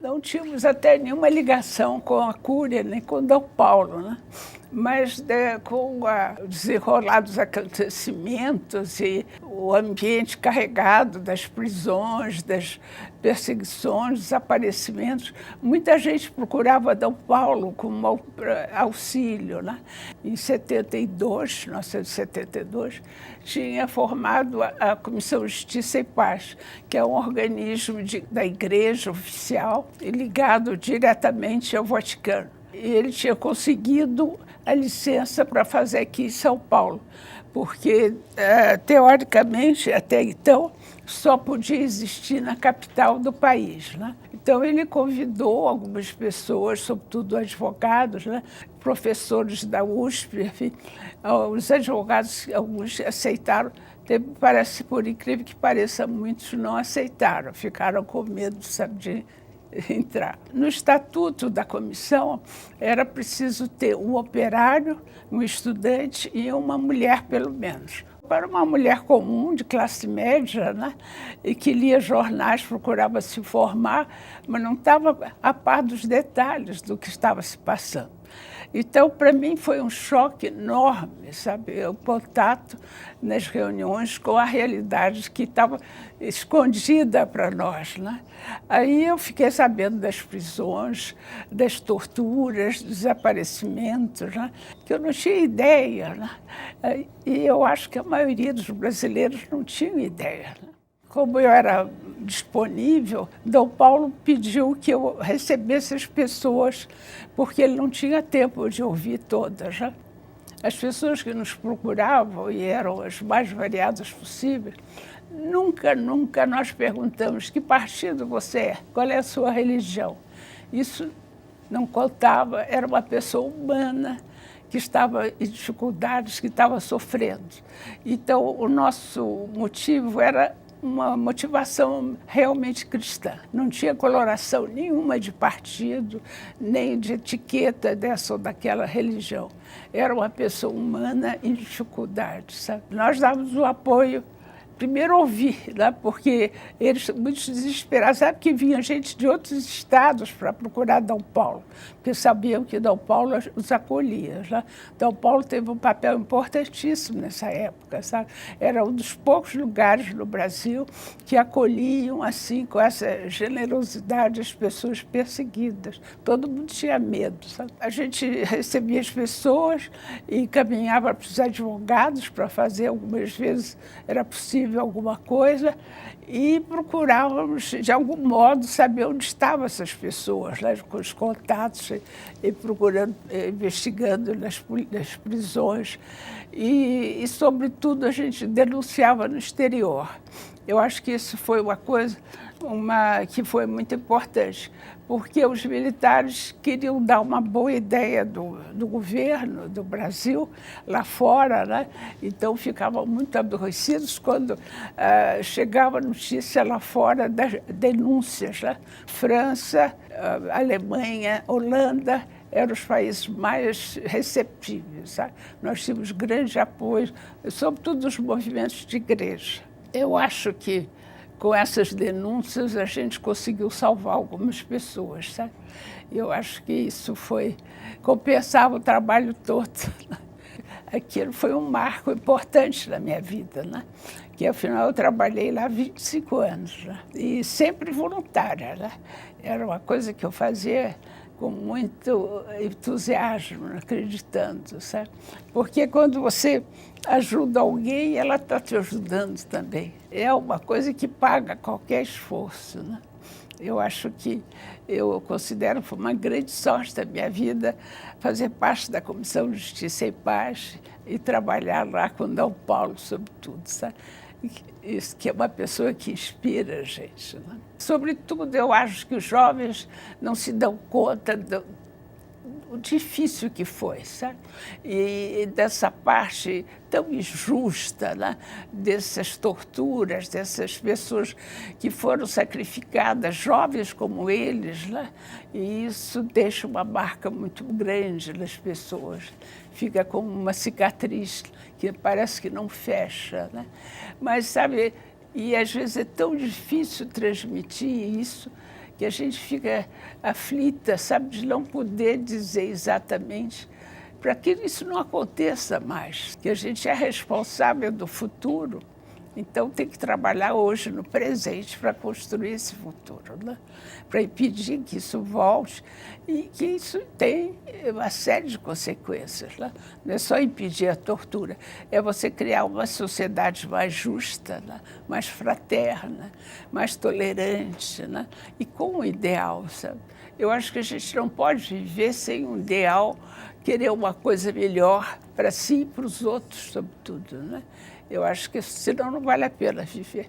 Não tínhamos até nenhuma ligação com a Cúria, nem com Dom Paulo, né? Mas com o desenrolar dos acontecimentos e o ambiente carregado das prisões, das perseguições, desaparecimentos, muita gente procurava Dom Paulo como auxílio, né? Em 1972, tinha formado a Comissão Justiça e Paz, que é um organismo da Igreja oficial e ligado diretamente ao Vaticano. E ele tinha conseguido a licença para fazer aqui em São Paulo, porque, teoricamente, até então, só podia existir na capital do país, né? Então, ele convidou algumas pessoas, sobretudo advogados, né? Professores da USP, enfim, os advogados, alguns aceitaram, parece, por incrível que pareça, muitos não aceitaram, ficaram com medo, sabe, de entrar. No estatuto da comissão, era preciso ter um operário, um estudante e uma mulher, pelo menos. Para uma mulher comum, de classe média, né, e que lia jornais, procurava se informar, mas não estava a par dos detalhes do que estava se passando. Então, para mim, foi um choque enorme, sabe, o contato nas reuniões com a realidade que estava escondida para nós, né? Aí eu fiquei sabendo das prisões, das torturas, dos desaparecimentos, né? Que eu não tinha ideia, né? E eu acho que a maioria dos brasileiros não tinha ideia, né? Como eu era disponível, Dom Paulo pediu que eu recebesse as pessoas, porque ele não tinha tempo de ouvir todas, né? As pessoas que nos procuravam, e eram as mais variadas possíveis, nunca nós perguntamos que partido você é, qual é a sua religião. Isso não contava, era uma pessoa humana que estava em dificuldades, que estava sofrendo. Então, o nosso motivo era uma motivação realmente cristã. Não tinha coloração nenhuma de partido, nem de etiqueta dessa ou daquela religião. Era uma pessoa humana em dificuldade, sabe? Nós dávamos o apoio, primeiro ouvir, né? Porque eles muito desesperados, sabe que vinha gente de outros estados para procurar Dom Paulo, porque sabiam que Dom Paulo os acolhia, né? Dom Paulo teve um papel importantíssimo nessa época, sabe? Era um dos poucos lugares no Brasil que acolhiam assim, com essa generosidade, as pessoas perseguidas. Todo mundo tinha medo, sabe? A gente recebia as pessoas e encaminhava para os advogados para fazer, algumas vezes era possível alguma coisa, e procurávamos, de algum modo, saber onde estavam essas pessoas, né, com os contatos, e procurando, investigando nas prisões. E, sobretudo, a gente denunciava no exterior. Eu acho que isso foi uma coisa que foi muito importante, porque os militares queriam dar uma boa ideia do governo do Brasil lá fora, né? Então ficavam muito aborrecidos quando chegava notícia lá fora das denúncias, né? França, Alemanha, Holanda eram os países mais receptíveis, sabe? Nós tínhamos grande apoio, sobretudo dos movimentos de igreja. Eu acho que com essas denúncias a gente conseguiu salvar algumas pessoas, sabe? Eu acho que isso compensava o trabalho todo. Aquilo foi um marco importante na minha vida, né? Que afinal eu trabalhei lá 25 anos, né? E sempre voluntária, né? Era uma coisa que eu fazia com muito entusiasmo, acreditando, sabe? Porque quando você ajuda alguém, ela está te ajudando também. É uma coisa que paga qualquer esforço, né? Eu acho que eu considero que foi uma grande sorte da minha vida fazer parte da Comissão de Justiça e Paz e trabalhar lá com Dom Paulo, sobretudo, sabe? Isso que é uma pessoa que inspira a gente, né? Sobretudo, eu acho que os jovens não se dão conta do difícil que foi, sabe? E dessa parte tão injusta, né? Dessas torturas, dessas pessoas que foram sacrificadas, jovens como eles, né? E isso deixa uma marca muito grande nas pessoas. Fica como uma cicatriz que parece que não fecha, né? Mas, sabe, e às vezes é tão difícil transmitir isso que a gente fica aflita, sabe, de não poder dizer exatamente, para que isso não aconteça mais, que a gente é responsável do futuro. Então, tem que trabalhar hoje, no presente, para construir esse futuro, né? Para impedir que isso volte e que isso tem uma série de consequências, né? Não é só impedir a tortura, é você criar uma sociedade mais justa, né? Mais fraterna, mais tolerante, né? E com um ideal, sabe? Eu acho que a gente não pode viver sem um ideal, querer uma coisa melhor para si e para os outros, sobretudo, né? Eu acho que senão não vale a pena viver.